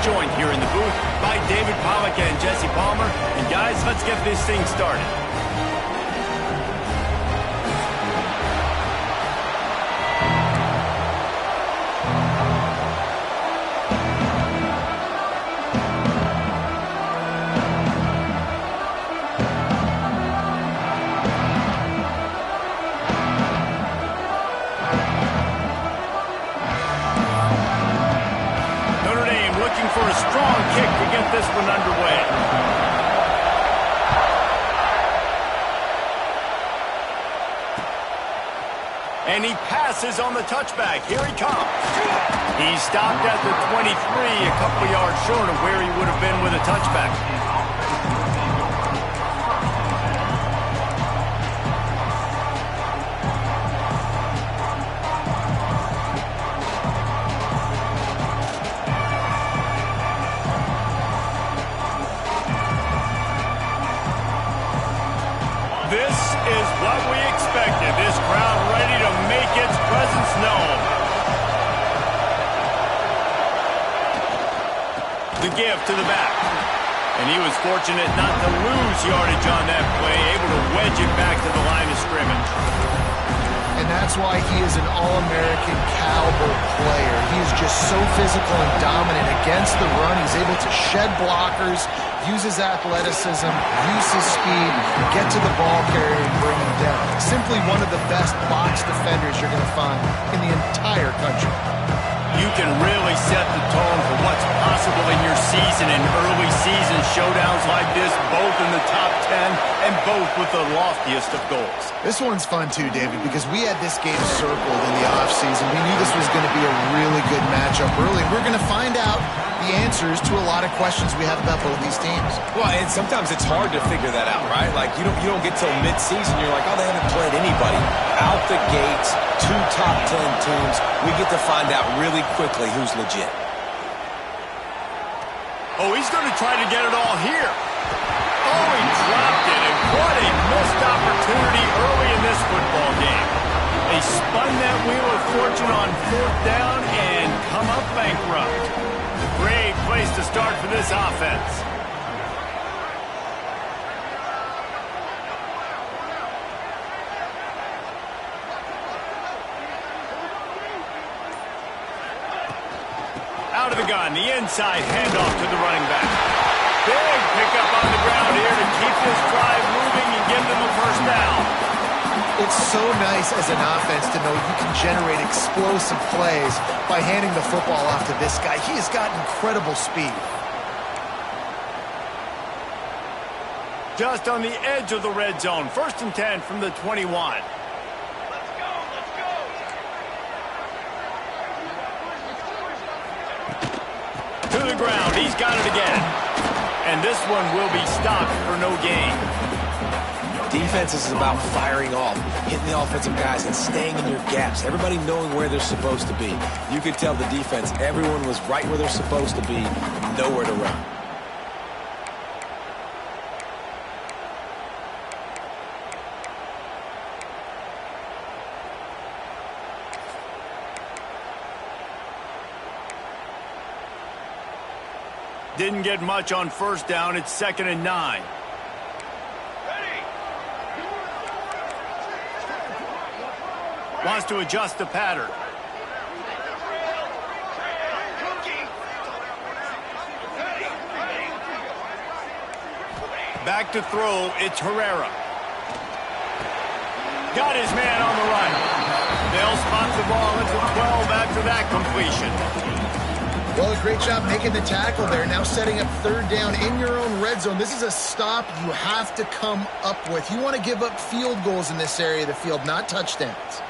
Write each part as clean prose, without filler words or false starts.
joined here in the booth by David Pollack and Jesse Palmer. And guys, let's get this thing started. For a strong kick to get this one underway. And he passes on the touchback. Here he comes. He stopped at the 23, a couple yards short of where he would have been with a touchback. This is what we expected. This crowd ready to make its presence known. The give to the back. And he was fortunate not to lose yardage on that play, able to wedge it back to the line of scrimmage. And that's why he is an All-American caliber player. He is just so physical and dominant against the run. He's able to shed blockers, use his athleticism, use his speed, get to the ball carrier and bring him down. Simply one of the best box defenders you're going to find in the entire country. You can really set the tone for what's possible in your season in early season showdowns like this, both in the top 10 and both with the loftiest of goals. This one's fun too, David, because we had this game circled in the offseason. We knew this was going to be a really good matchup early. We're going to find out the answers to a lot of questions we have about both these teams. Well, and sometimes it's hard to figure that out, right? Like, you don't get till mid-season, you're like, oh, they haven't played anybody. Out the gates, 2 top 10 teams, we get to find out really quickly who's legit. Oh, he's going to try to get it all here. Oh, he dropped it, and what a missed opportunity early in this football game. They spun that wheel of fortune on 4th down and come up bankrupt. Great place to start for this offense. Out of the gun, the inside handoff to the running back. Big pickup on the ground here to keep this drive moving and give them a first down. It's so nice as an offense to know you can generate explosive plays by handing the football off to this guy. He has got incredible speed. Just on the edge of the red zone. 1st and 10 from the 21. To the ground. He's got it again. And this one will be stopped for no gain. Defense is about firing off, hitting the offensive guys, and staying in your gaps. Everybody knowing where they're supposed to be. You could tell the defense, everyone was right where they're supposed to be, nowhere to run. Didn't get much on 1st down. It's 2nd and 9. Wants to adjust the pattern. Back to throw. It's Herrera. Got his man on the run. They'll spot the ball at the 12 after that completion. Well, a great job making the tackle there. Now setting up 3rd down in your own red zone. This is a stop you have to come up with. You want to give up field goals in this area of the field, not touchdowns.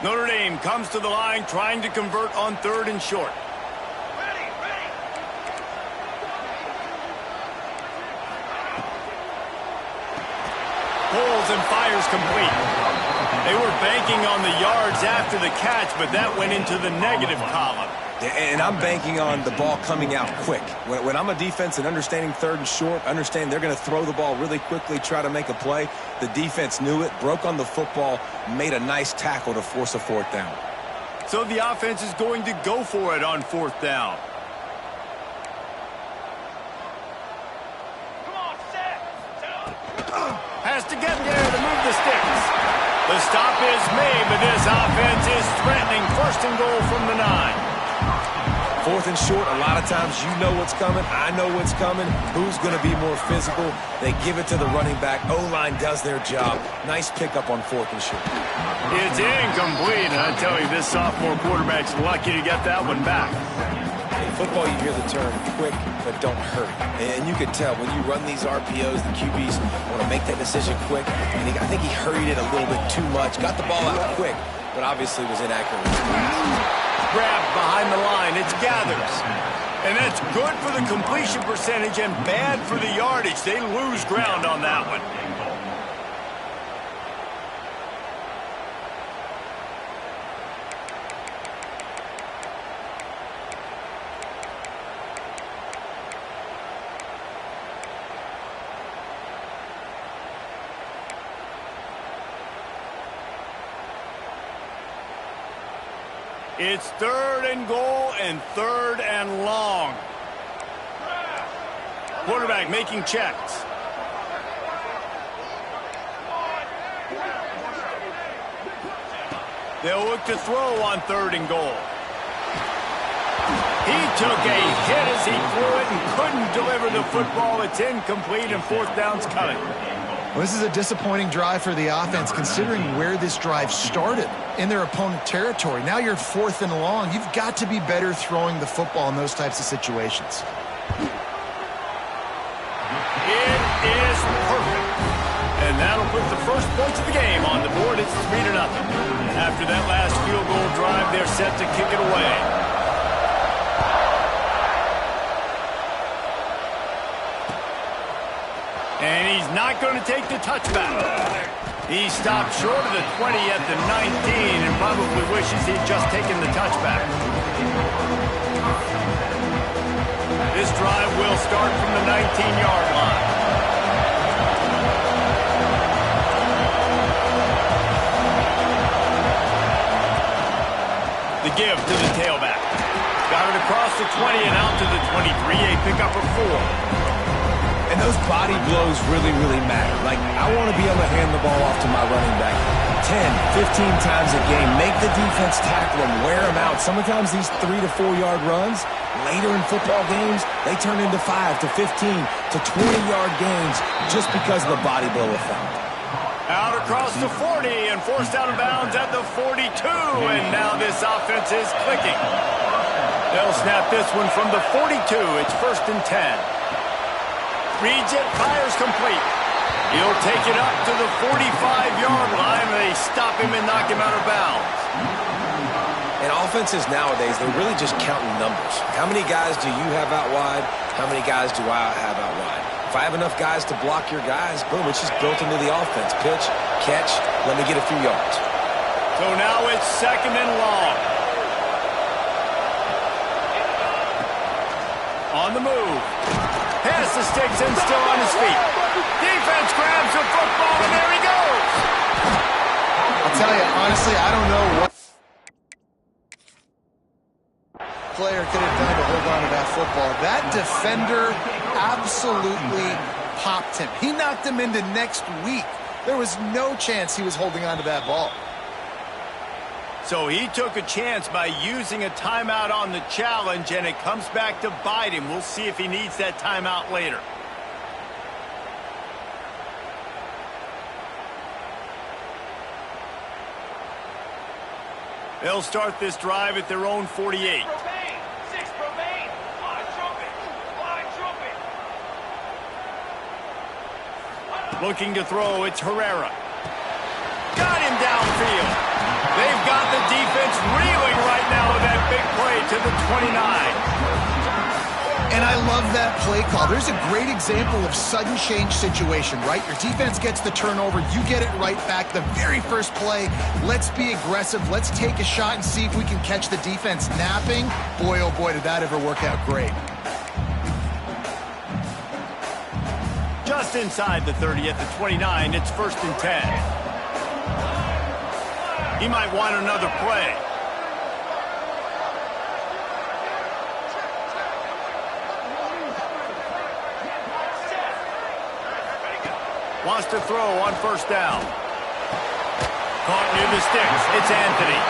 Notre Dame comes to the line trying to convert on 3rd and short. Pulls and fires complete. They were banking on the yards after the catch, but that went into the negative column. And I'm banking on the ball coming out quick. When I'm a defense and understanding 3rd and short, understand they're going to throw the ball really quickly, try to make a play. The defense knew it, broke on the football, made a nice tackle to force a 4th down. So the offense is going to go for it on 4th down. Has to get there to move the sticks. The stop is made, but this offense is threatening. 1st and goal from the 9. 4th and short, a lot of times you know what's coming. I know what's coming. Who's going to be more physical? They give it to the running back. O-line does their job. Nice pickup on 4th and short. It's incomplete. I tell you, this sophomore quarterback's lucky to get that one back. In football, you hear the term quick, but don't hurry. And you can tell when you run these RPOs, the QBs want to make that decision quick. And I think he hurried it a little bit too much. Got the ball out quick, but obviously was inaccurate. Grabbed behind the line. It's Gathers. And that's good for the completion percentage and bad for the yardage. They lose ground on that one. It's 3rd and goal and 3rd and long. Quarterback making checks. They'll look to throw on 3rd and goal. He took a hit as he threw it and couldn't deliver the football. It's incomplete and 4th down's coming. Well, this is a disappointing drive for the offense considering where this drive started in their opponent territory. Now you're 4th and long. You've got to be better throwing the football in those types of situations. It is perfect. And that'll put the first points of the game on the board. It's 3-0. After that last field goal drive, they're set to kick it away. And he's not going to take the touchback. He stopped short of the 20 at the 19 and probably wishes he'd just taken the touchback. This drive will start from the 19-yard line. The give to the tailback. Got it across the 20 and out to the 23. A pickup of 4. And those body blows really, really matter. Like, I want to be able to hand the ball off to my running back 10, 15 times a game. Make the defense tackle him, wear him out. Sometimes these 3 to 4 yard runs, later in football games, they turn into 5 to 15 to 20-yard gains just because of the body blow effect. Out across the 40 and forced out of bounds at the 42. And now this offense is clicking. They'll snap this one from the 42. It's 1st and 10. Reads it, fires complete. He'll take it up to the 45-yard line. They stop him and knock him out of bounds. And offenses nowadays, they're really just counting numbers. How many guys do you have out wide? How many guys do I have out wide? If I have enough guys to block your guys, boom, it's just built into the offense. Pitch, catch, let me get a few yards. So now it's 2nd and long. On the move. Past the sticks and still on his feet. Defense grabs the football, and there he goes. I'll tell you, honestly, I don't know what player could have done to hold on to that football. That defender absolutely popped him. He knocked him into next week. There was no chance he was holding on to that ball. So he took a chance by using a timeout on the challenge, and it comes back to bite him. We'll see if he needs that timeout later. They'll start this drive at their own 48. Looking to throw, it's Herrera. Got him downfield. They've got the defense reeling right now with that big play to the 29. And I love that play call. There's a great example of sudden change situation, right? Your defense gets the turnover. You get it right back. The very first play, let's be aggressive. Let's take a shot and see if we can catch the defense napping. Boy, oh boy, did that ever work out great. Just inside the 30 at the 29, it's 1st and 10. He might want another play. Wants to throw on first down. Caught near the sticks. It's Anthony.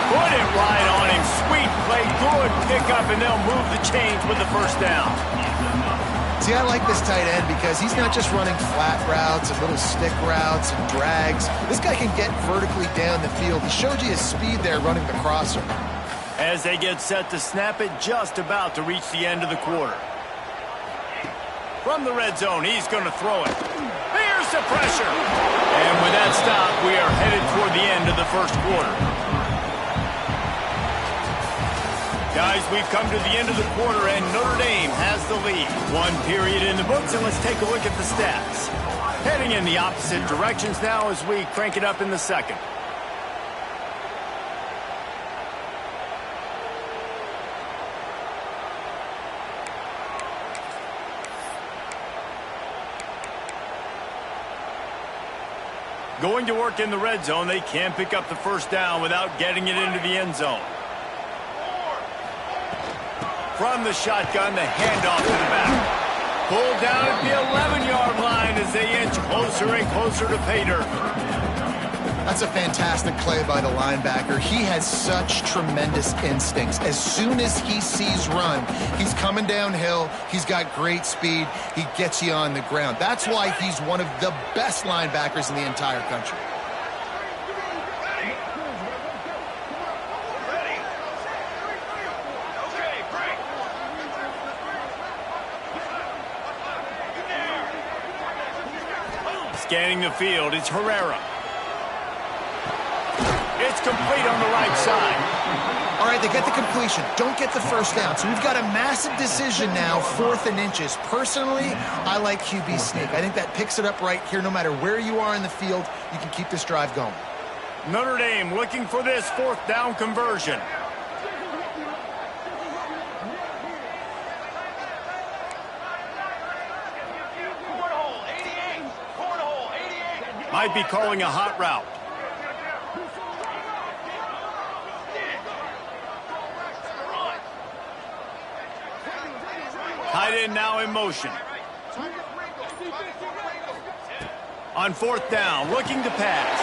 Put it right on him. Sweet play. Good pickup, and they'll move the chains with the first down. See, I like this tight end because he's not just running flat routes and little stick routes and drags. This guy can get vertically down the field. He showed you his speed there running the crosser. As they get set to snap it, just about to reach the end of the quarter. From the red zone, he's going to throw it. Here's the pressure. And with that stop, we are headed toward the end of the first quarter. Guys, we've come to the end of the quarter, and Notre Dame has the lead. One period in the books, and let's take a look at the stats. Heading in the opposite directions now as we crank it up in the second. Going to work in the red zone, they can't pick up the first down without getting it into the end zone. From the shotgun, the handoff to the back. Pulled down at the 11-yard line as they inch closer and closer to pay dirt. That's a fantastic play by the linebacker. He has such tremendous instincts. As soon as he sees run, he's coming downhill. He's got great speed. He gets you on the ground. That's why he's one of the best linebackers in the entire country. Scanning the field, it's Herrera. It's complete on the right side. All right, they get the completion. Don't get the first down. So we've got a massive decision now, 4th and inches. Personally, I like QB sneak. I think that picks it up right here. No matter where you are in the field, you can keep this drive going. Notre Dame looking for this 4th down conversion. Might be calling a hot route. Tight end now in motion. On 4th down, looking to pass.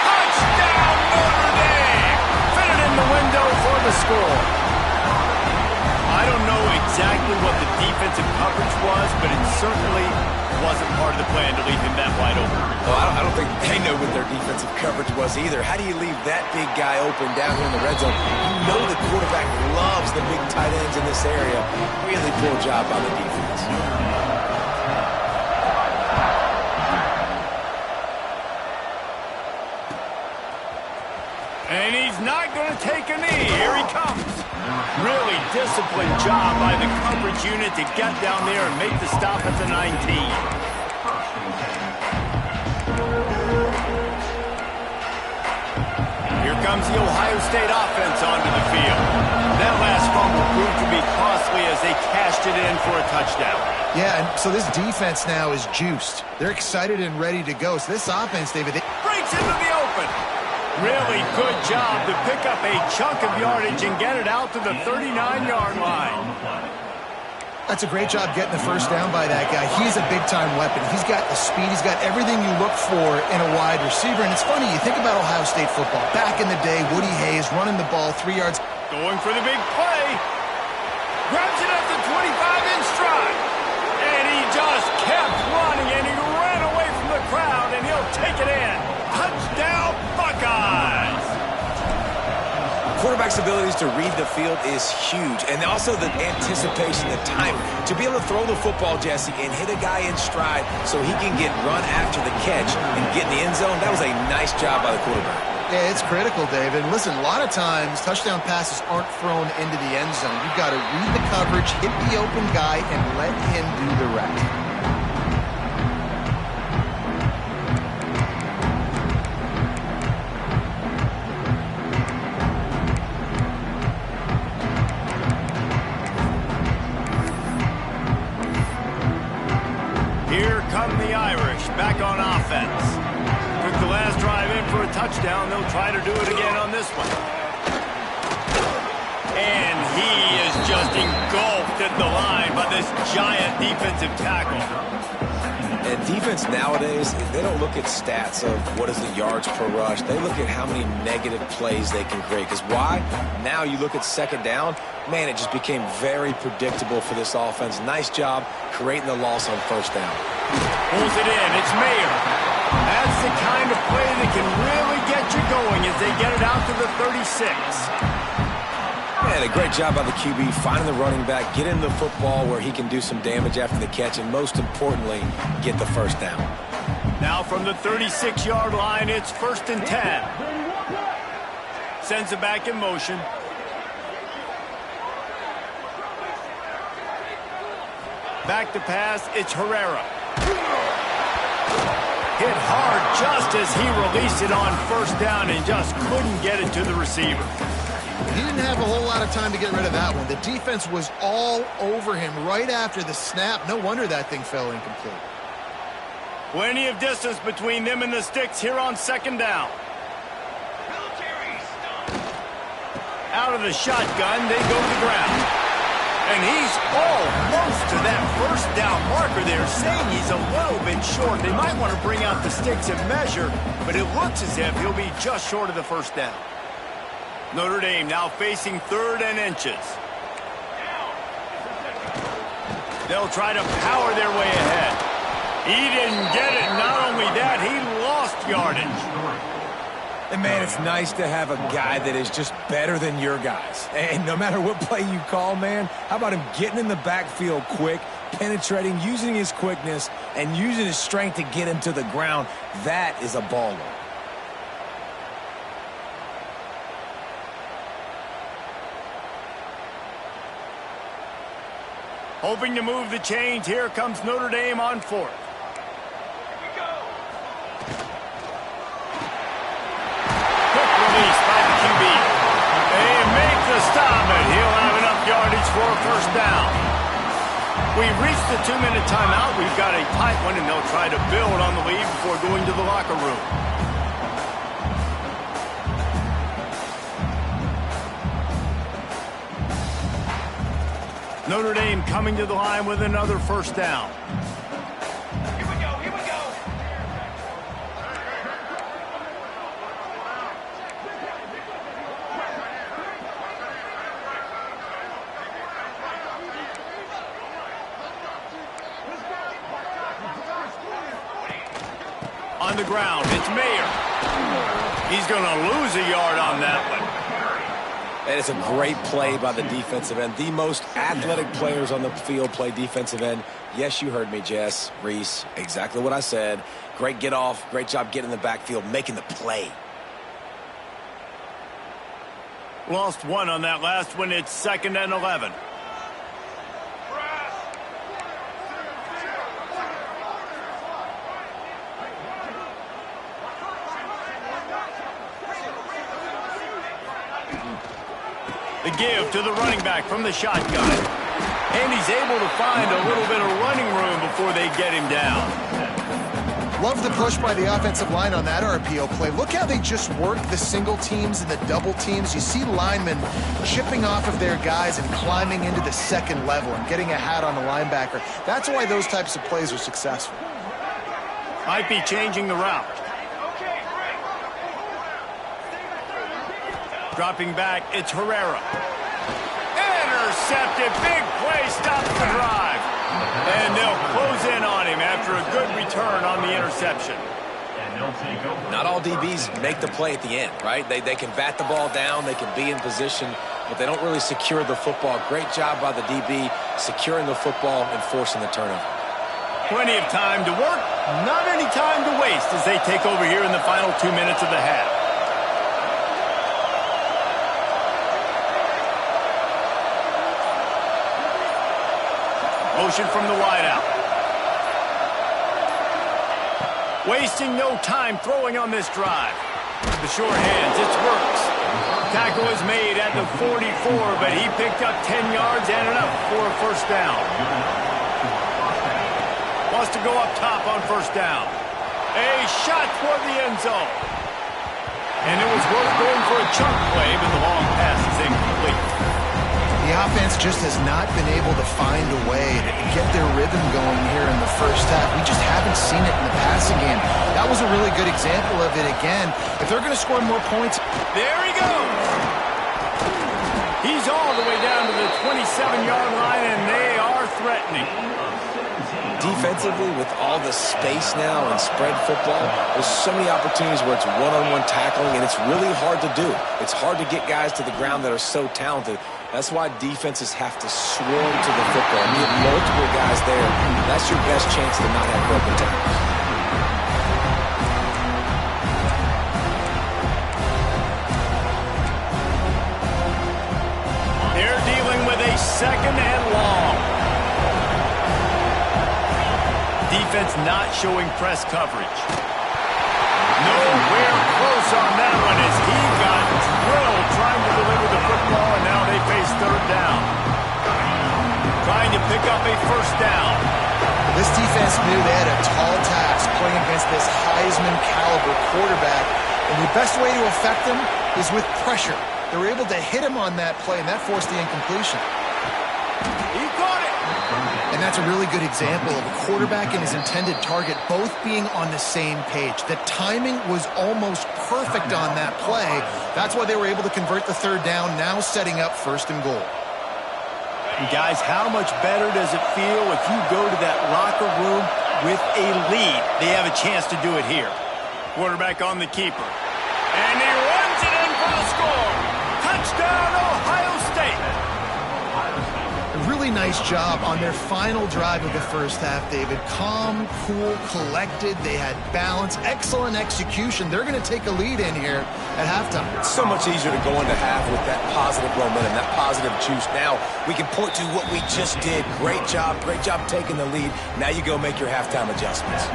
Touchdown, Notre Dame! Fit it in the window for the score. I don't know exactly what the defensive coverage was, but it certainly wasn't part of the plan to leave him that wide open. Well, I don't think they know what their defensive coverage was either. How do you leave that big guy open down here in the red zone? You know the quarterback loves the big tight ends in this area. Really poor job by the defense. And he's not going to take a knee. Here he comes. Really disciplined job by the coverage unit to get down there and make the stop at the 19. Here comes the Ohio State offense onto the field. That last fumble proved to be costly as they cashed it in for a touchdown. Yeah, and so this defense now is juiced. They're excited and ready to go. So this offense, David, Breaks into the open. Really good job to pick up a chunk of yardage and get it out to the 39-yard line. that's a great job getting the first down by that guy. He's a big-time weapon. He's got the speed. He's got everything you look for in a wide receiver. And it's funny, you think about Ohio State football. Back in the day, Woody Hayes running the ball 3 yards. Going for the big play. Grabs it at the 25-inch stride. And he just kept running, and he ran away from the crowd, and he'll take it in. Touchdown, Buckeyes! Quarterback's abilities to read the field is huge, and also the anticipation, the time to be able to throw the football, Jesse, and hit a guy in stride so he can get run after the catch and get in the end zone. That was a nice job by the quarterback. Yeah, it's critical, David. Listen, a lot of times touchdown passes aren't thrown into the end zone. You've got to read the coverage, hit the open guy, and let him do the rest. Here come the Irish, back on offense. Took the last drive in for a touchdown. They'll try to do it again on this one. And he is just engulfed at the line by this giant defensive tackle. And defense nowadays, they don't look at stats of what is the yards per rush. They look at how many negative plays they can create. Because why? Now you look at second down, man, it just became very predictable for this offense. Nice job creating the loss on first down. Pulls it in. It's Mayer. That's the kind of play that can really get you going as they get it out to the 36. Man, a great job by the QB, finding the running back, getting the football where he can do some damage after the catch, and most importantly, get the first down. Now from the 36-yard line, it's 1st and 10. Sends it back in motion. Back to pass, it's Herrera. Hit hard just as he released it on first down and just couldn't get it to the receiver. He didn't have a whole lot of time to get rid of that one. The defense was all over him right after the snap. No wonder that thing fell incomplete. Plenty of distance between them and the sticks here on second down. Out of the shotgun, they go to the ground. And he's almost to that first down marker there, saying he's a little bit short. They might want to bring out the sticks and measure, but it looks as if he'll be just short of the first down. Notre Dame now facing 3rd and inches. They'll try to power their way ahead. He didn't get it. Not only that, he lost yardage. And, man, it's nice to have a guy that is just better than your guys. And no matter what play you call, man, how about him getting in the backfield quick, penetrating, using his quickness, and using his strength to get him to the ground? That is a baller. Hoping to move the chains. Here comes Notre Dame on 4th. Quick release by the QB. They make the stop, and he'll have enough yardage for a first down. We've reached the 2-minute timeout. We've got a tight one, and they'll try to build on the lead before going to the locker room. Notre Dame coming to the line with another first down. Here we go, here we go. On the ground, it's Mayer. He's going to lose a yard on that one. And it's a great play by the defensive end. The most athletic players on the field play defensive end. Yes, you heard me, Jess, Reese. Exactly what I said. Great get off. Great job getting in the backfield, making the play. Lost one on that last one. It's 2nd and 11. The give to the running back from the shotgun. And he's able to find a little bit of running room before they get him down. Love the push by the offensive line on that RPO play. Look how they just work the single teams and the double teams. You see linemen chipping off of their guys and climbing into the second level and getting a hat on the linebacker. That's why those types of plays are successful. Might be changing the route. Dropping back, it's Herrera. Intercepted, big play, stops the drive. And they'll close in on him after a good return on the interception. Not all DBs make the play at the end, right? They can bat the ball down, they can be in position, but they don't really secure the football. Great job by the DB securing the football and forcing the turnover. Plenty of time to work, not any time to waste as they take over here in the final 2 minutes of the half. Motion from the wideout. Wasting no time throwing on this drive. The short hands, it's Works. Tackle is made at the 44, but he picked up 10 yards and enough for a first down. Wants to go up top on first down. A shot toward the end zone. And it was Works going for a chunk play, but the long pass is incomplete. The offense just has not been able to find a way to get their rhythm going here in the first half. We just haven't seen it in the passing game. That was a really good example of it again. If they're going to score more points... There he goes! He's all the way down to the 27-yard line, and they are threatening. Defensively, with all the space now and spread football, there's so many opportunities where it's one-on-one tackling, and it's really hard to do. It's hard to get guys to the ground that are so talented. That's why defenses have to swarm to the football. Get multiple guys there. That's your best chance to not have broken tackles. They're dealing with a second and long. Defense not showing press coverage. Nowhere close on that one as he got drilled trying to deliver the football, and now they face third down. Trying to pick up a first down. This defense knew they had a tall task playing against this Heisman-caliber quarterback, and the best way to affect him is with pressure. They were able to hit him on that play, and that forced the incompletion. He caught it. And that's a really good example of a quarterback and his intended target both being on the same page. The timing was almost perfect on that play. That's why they were able to convert the third down, now setting up first and goal. And guys, how much better does it feel if you go to that locker room with a lead? They have a chance to do it here. Quarterback on the keeper. And he runs it in for the score. Touchdown, Ohio State. A really nice job on their final drive of the first half, David. Calm, cool, collected. They had balance, excellent execution. They're going to take a lead in here at halftime. It's so much easier to go into half with that positive momentum, that positive juice. Now we can point to what we just did. Great job taking the lead. Now you go make your halftime adjustments.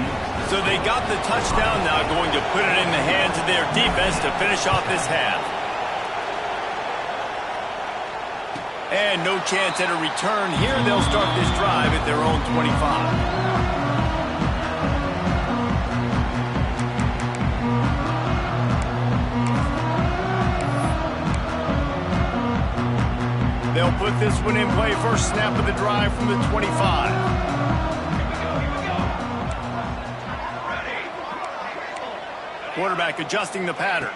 So they got the touchdown, now going to put it in the hands of their defense to finish off this half. And no chance at a return here. They'll start this drive at their own 25. They'll put this one in play. First snap of the drive from the 25. Quarterback adjusting the pattern.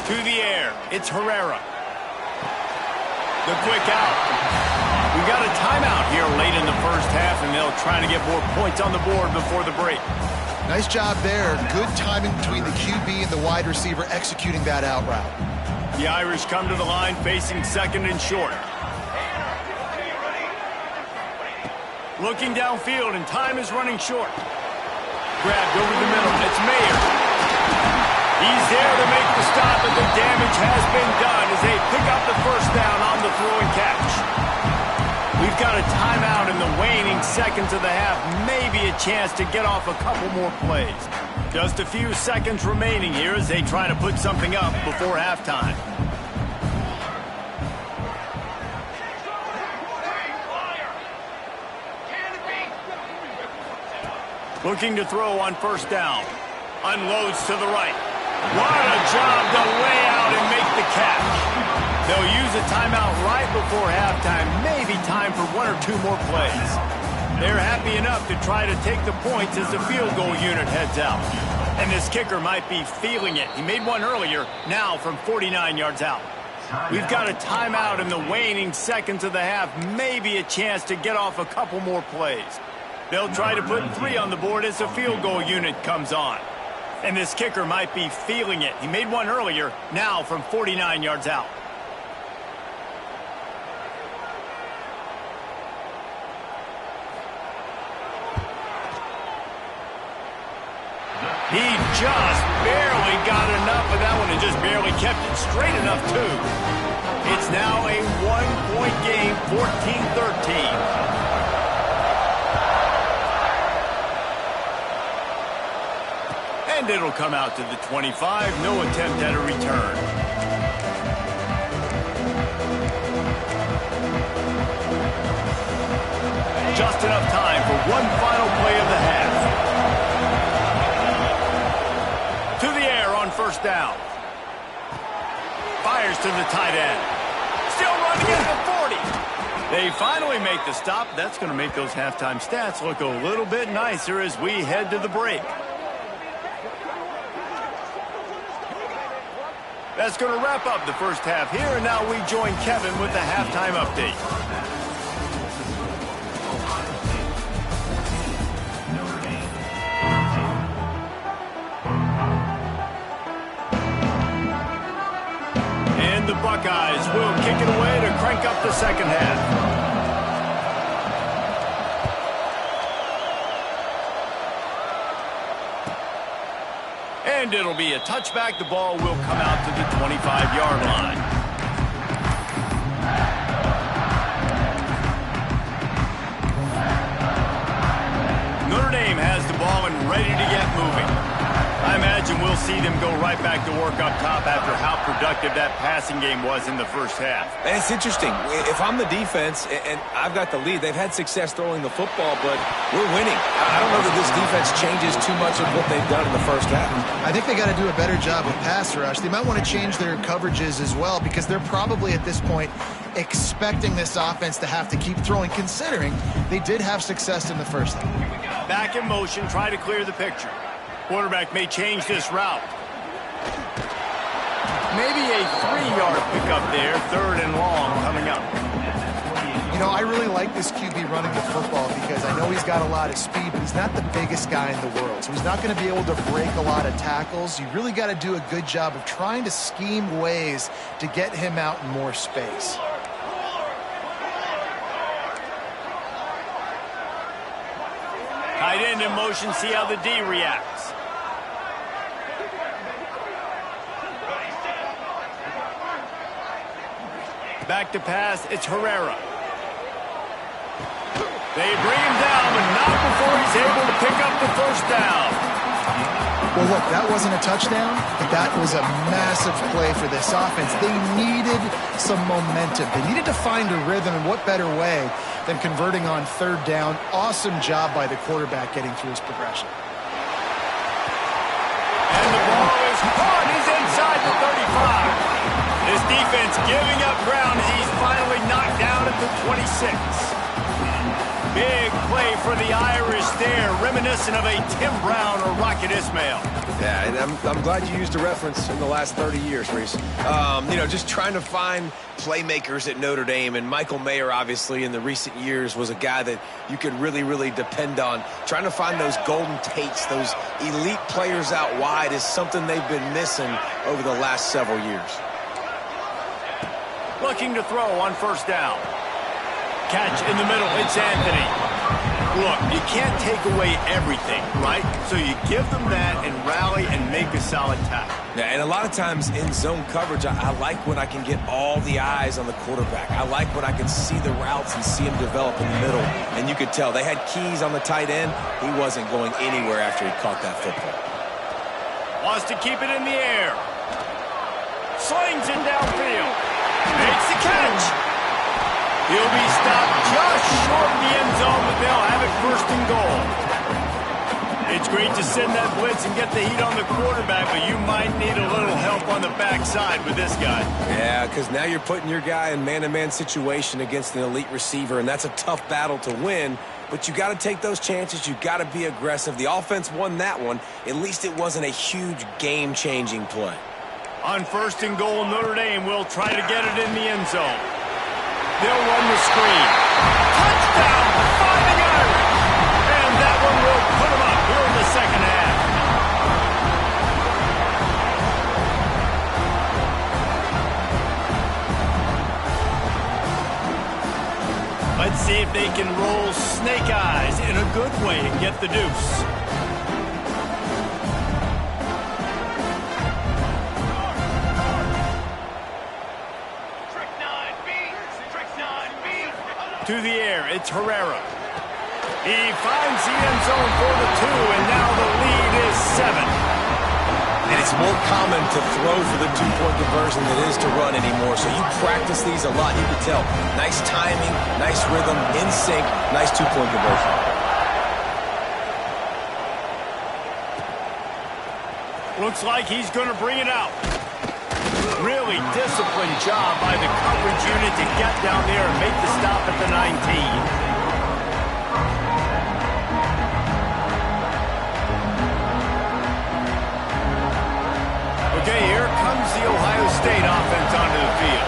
To the air. It's Herrera. The quick out. We got a timeout here late in the first half, and they'll try to get more points on the board before the break. Nice job there. Good timing between the QB and the wide receiver executing that out route. The Irish come to the line facing second and short. Looking downfield, and time is running short. Grabbed over the middle. It's Mayer. He's there to make the stop, but the damage has been done as they pick up the first down on the throw and catch. We've got a timeout in the waning seconds of the half. Maybe a chance to get off a couple more plays. Just a few seconds remaining here as they try to put something up before halftime. Looking to throw on first down. Unloads to the right. What a job to lay out and make the catch. They'll use a timeout right before halftime. Maybe time for one or two more plays. They're happy enough to try to take the points as the field goal unit heads out. And this kicker might be feeling it. He made one earlier, now from 49 yards out. We've got a timeout in the waning seconds of the half. Maybe a chance to get off a couple more plays. They'll try to put 3 on the board as the field goal unit comes on. And this kicker might be feeling it. He made one earlier, now from 49 yards out. He just barely got enough of that one and just barely kept it straight enough, too. It's now a 1-point game, 14-13. And it'll come out to the 25. No attempt at a return. Just enough time for one final play of the half. To the air on first down. Fires to the tight end. Still running at the 40. They finally make the stop. That's going to make those halftime stats look a little bit nicer as we head to the break. That's going to wrap up the first half here, and now we join Kevin with the halftime update. And the Buckeyes will kick it away to crank up the second half. And it'll be a touchback. The ball will come out to the 25-yard line. Notre Dame has the ball and ready to get moving. I imagine we'll see them go right back to work up top after how productive that passing game was in the first half. And it's interesting. If I'm the defense and I've got the lead, they've had success throwing the football, but we're winning. I don't know that this defense changes too much of what they've done in the first half. I think they got to do a better job with pass rush. They might want to change their coverages as well because they're probably at this point expecting this offense to have to keep throwing, considering they did have success in the first half. Back in motion, try to clear the picture. Quarterback may change this route. Maybe a 3-yard pickup there, 3rd and long coming up. You know, I really like this QB running the football because I know he's got a lot of speed, but he's not the biggest guy in the world. So he's not going to be able to break a lot of tackles. You really got to do a good job of trying to scheme ways to get him out in more space. Tight end in motion, see how the D reacts. Back to pass, it's Herrera. They bring him down, but not before he's able to pick up the first down. Well, look, that wasn't a touchdown, but that was a massive play for this offense. They needed some momentum. They needed to find a rhythm, and what better way than converting on 3rd down. Awesome job by the quarterback getting through his progression. And the ball is caught. He's inside the 35. This defense giving up ground as he's finally knocked down at the 26. Big play for the Irish there, reminiscent of a Tim Brown or Rocket Ismail. Yeah, and I'm glad you used a reference in the last 30 years, Reese. You know, just trying to find playmakers at Notre Dame, and Michael Mayer, obviously, in the recent years was a guy that you could really, really depend on. Trying to find those golden Tates, those elite players out wide is something they've been missing over the last several years. Looking to throw on 1st down. Catch in the middle, it's Anthony. Look, you can't take away everything, right? So you give them that and rally and make a solid tackle. Yeah, and a lot of times in zone coverage, I like when I can get all the eyes on the quarterback. I like when I can see the routes and see him develop in the middle. And you could tell they had keys on the tight end. He wasn't going anywhere after he caught that football. Wants to keep it in the air. Slings it downfield. Makes the catch. He'll be stopped just short of the end zone, but they'll have it 1st and goal. It's great to send that blitz and get the heat on the quarterback, but you might need a little help on the backside with this guy. Yeah, because now you're putting your guy in man-to-man situation against an elite receiver, and that's a tough battle to win. But you got to take those chances. You got to be aggressive. The offense won that one. At least it wasn't a huge game-changing play. On 1st and goal, Notre Dame will try to get it in the end zone. They'll run the screen. Touchdown, finding Irish. And that one will put them up here in the second half. Let's see if they can roll snake eyes in a good way and get the deuce. To the air, it's Herrera. He finds the end zone for the 2, and now the lead is 7. And it's more common to throw for the 2-point conversion than it is to run anymore. So you practice these a lot. You can tell. Nice timing, nice rhythm, in sync, nice 2-point conversion. Looks like he's going to bring it out. Really disciplined job by the coverage unit to get down there and make the stop at the 19. Okay, here comes the Ohio State offense onto the field.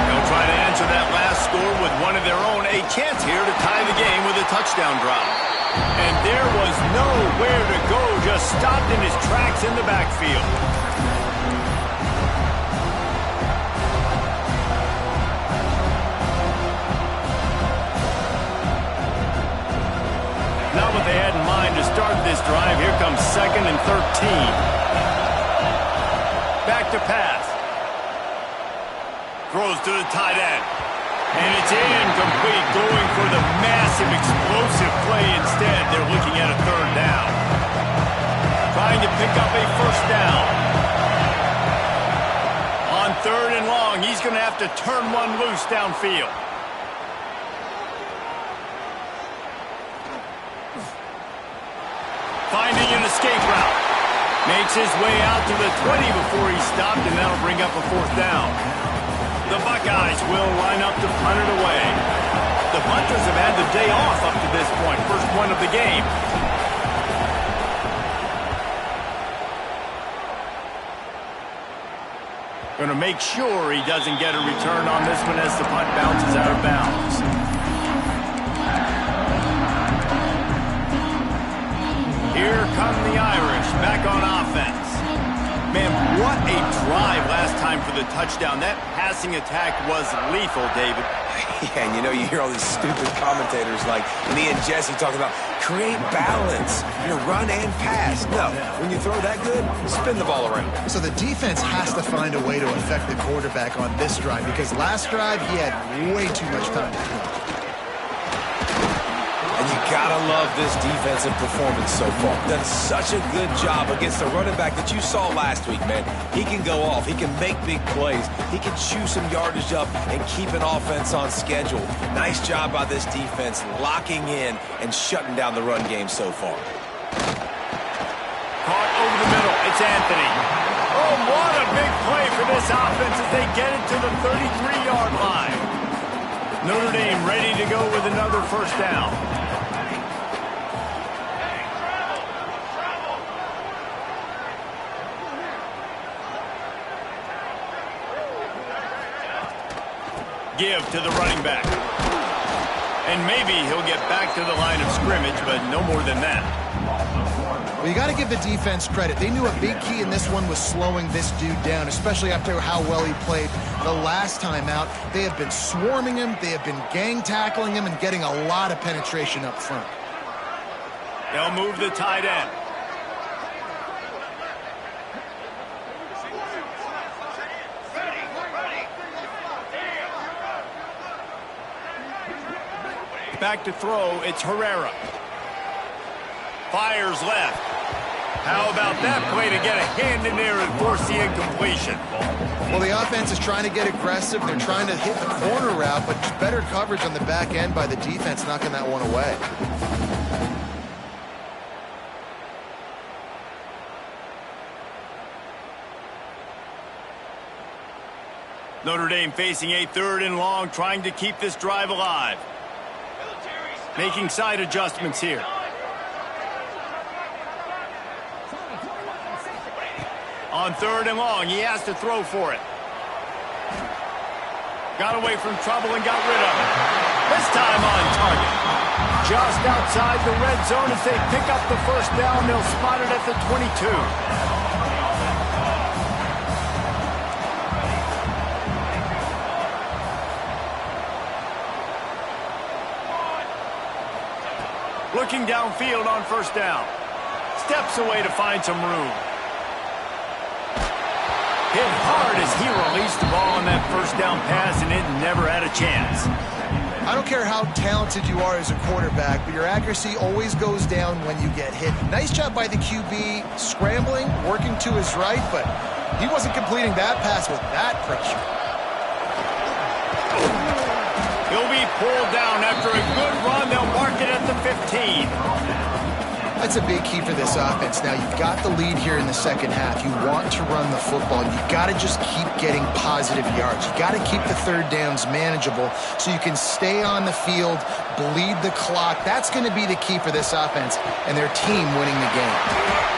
They'll try to answer that last score with one of their own. A chance here to tie the game with a touchdown drop. And there was nowhere to go, just stopped in his tracks in the backfield. Not what they had in mind to start this drive. Here comes 2nd and 13. Back to pass. Throws to the tight end. And it's incomplete, going for the massive, explosive play instead. They're looking at a 3rd down. Trying to pick up a 1st down. On 3rd and long, he's going to have to turn one loose downfield. Finding an escape route. Makes his way out to the 20 before he stopped, and that'll bring up a 4th down. The Buckeyes will line up to punt it away. The punters have had the day off up to this point. First one of the game. Going to make sure he doesn't get a return on this one as the punt bounces out of bounds. Here come the Irish, back on offense. Man, what a drive last time for the touchdown. That passing attack was lethal, David. Yeah, and you hear all these stupid commentators like me and Jesse talking about create balance, run and pass. No, when you throw that good, spin the ball around. So the defense has to find a way to affect the quarterback on this drive, because last drive he had way too much time to throw. And you gotta love this defensive performance so far. Done such a good job against the running back that you saw last week, man. He can go off. He can make big plays. He can chew some yardage up and keep an offense on schedule. Nice job by this defense locking in and shutting down the run game so far. Caught over the middle. It's Anthony. Oh, what a big play for this offense as they get it to the 33-yard line. Notre Dame ready to go with another 1st down. Give to the running back. And maybe he'll get back to the line of scrimmage, but no more than that. Well, you got to give the defense credit. They knew a big key in this one was slowing this dude down, especially after how well he played the last time out. They have been swarming him. They have been gang tackling him and getting a lot of penetration up front. They'll move the tight end. Back to throw, it's Herrera. Fires left. How about that play to get a hand in there and force the incompletion? Well, the offense is trying to get aggressive. They're trying to hit the corner route, but just better coverage on the back end by the defense, knocking that one away. Notre Dame facing a 3rd and long, trying to keep this drive alive. Making side adjustments here. On 3rd and long, he has to throw for it. Got away from trouble and got rid of it. This time on target. Just outside the red zone as they pick up the 1st down. They'll spot it at the 22. Looking downfield on 1st down. Steps away to find some room. Hit hard as he released the ball on that 1st down pass, and it never had a chance. I don't care how talented you are as a quarterback, but your accuracy always goes down when you get hit. Nice job by the QB scrambling, working to his right, but he wasn't completing that pass with that pressure. He'll be pulled down after a good run. They'll mark it at the 15. That's a big key for this offense. Now, you've got the lead here in the second half. You want to run the football. You've got to just keep getting positive yards. You've got to keep the third downs manageable so you can stay on the field, bleed the clock. That's going to be the key for this offense and their team winning the game.